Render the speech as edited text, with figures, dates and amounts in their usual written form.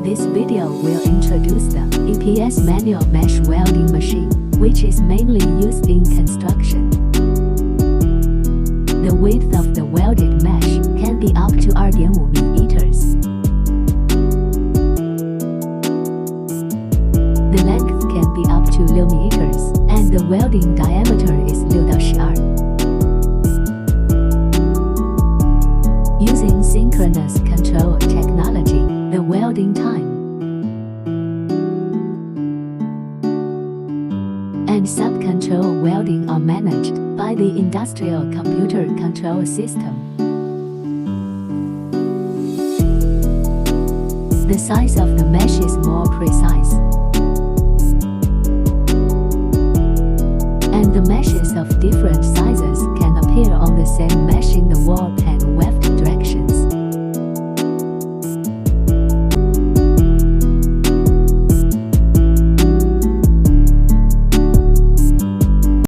This video will introduce the EPS manual mesh welding machine, which is mainly used in construction. The width of the welded mesh can be up to 2.5 meters. The length can be up to 6 meters, and the welding diameter is 6.12. Using synchronous control technology, the welding time and sub-control welding are managed by the industrial computer control system. The size of the mesh is more precise, and the meshes of different sizes can appear on the same mesh in the wall and weft direction.